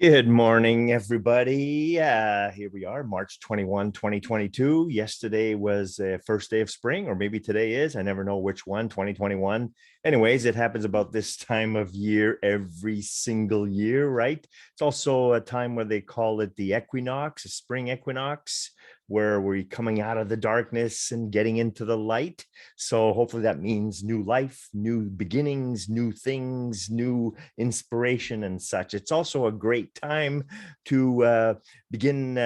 Good morning, everybody. Here we are, March 21, 2022. Yesterday was the first day of spring, or maybe today is. I never know which one, 2021. Anyways, it happens about this time of year every single year, right? It's also a time where they call it the equinox, a spring equinox, where we're coming out of the darkness and getting into the light. So hopefully that means new life, new beginnings, new things, new inspiration and such. It's also a great time to begin,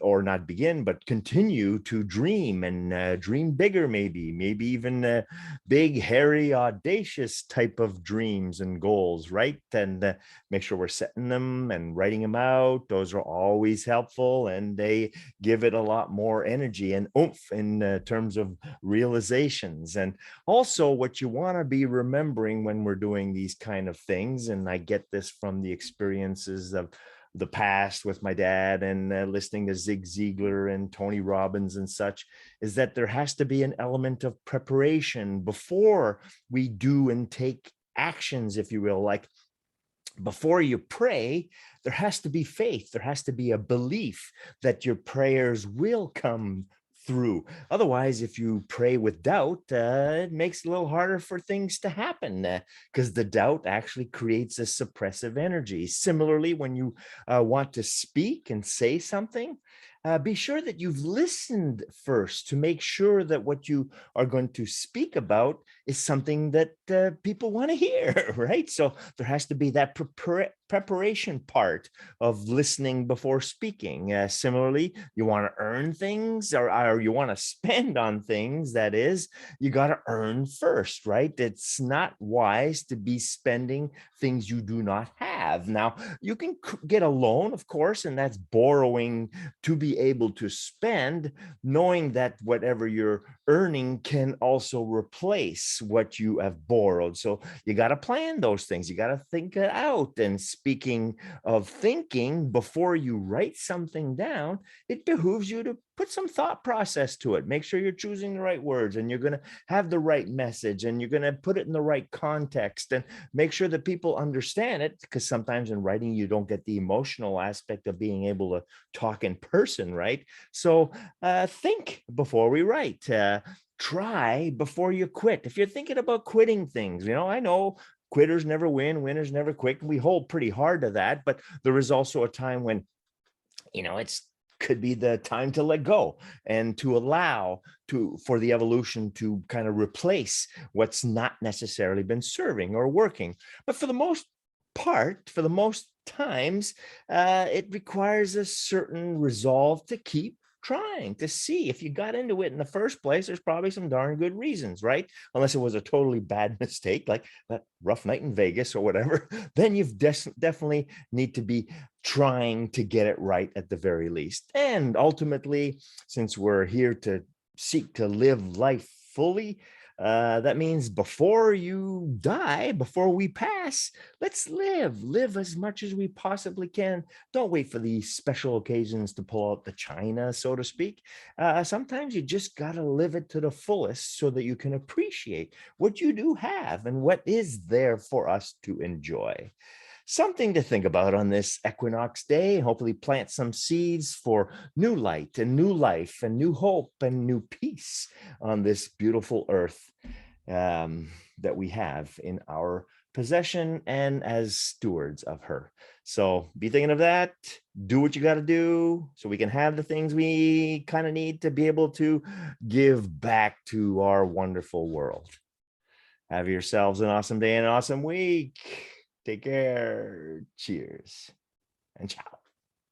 or not begin, but continue to dream and dream bigger, maybe even big, hairy, audacious type of dreams and goals, right? And make sure we're setting them and writing them out. Those are always helpful, and they give it a lot more energy and oomph in terms of realizations. And also, what you want to be remembering when we're doing these kind of things, and I get this from the experiences of the past with my dad and listening to Zig Ziglar and Tony Robbins and such, is that there has to be an element of preparation before we do and take actions, if you will. Like, before you pray, there has to be faith. There has to be a belief that your prayers will come through. Otherwise, if you pray with doubt, it makes it a little harder for things to happen, because the doubt actually creates a suppressive energy. Similarly, when you want to speak and say something, be sure that you've listened first to make sure that what you are going to speak about is something that people want to hear, right? So there has to be that preparation part of listening before speaking. Similarly, you want to earn things, or you want to spend on things, that is, you got to earn first, right? It's not wise to be spending things you do not have. Now, you can get a loan, of course, and that's borrowing to be able to spend, knowing that whatever you're earning can also replace what you have borrowed. So you got to plan those things. You got to think it out. And speaking of thinking, before you write something down, it behooves you to put some thought process to it. Make sure you're choosing the right words, and you're going to have the right message, and you're going to put it in the right context, and make sure that people understand it, because sometimes in writing you don't get the emotional aspect of being able to talk in person, right? So think before we write. Try before you quit. If you're thinking about quitting things, I know quitters never win, winners never quit. We hold pretty hard to that, but there is also a time when, it's could be the time to let go and to allow for the evolution to kind of replace what's not necessarily been serving or working. But for the most part, for the most times, it requires a certain resolve to keep trying to see. If you got into it in the first place, there's probably some darn good reasons, right? Unless it was a totally bad mistake, like that rough night in Vegas or whatever, then you've definitely need to be trying to get it right at the very least. And ultimately, since we're here to seek to live life fully, that means before you die, before we pass, let's live as much as we possibly can. Don't wait for these special occasions to pull out the china, so to speak. Sometimes you just got to live it to the fullest so that you can appreciate what you do have and what is there for us to enjoy. Something to think about on this equinox day. Hopefully plant some seeds for new light and new life and new hope and new peace on this beautiful earth, that we have in our possession and as stewards of her. So be thinking of that. Do what you got to do so we can have the things we kind of need to be able to give back to our wonderful world. Have yourselves an awesome day and an awesome week. Take care. Cheers and ciao.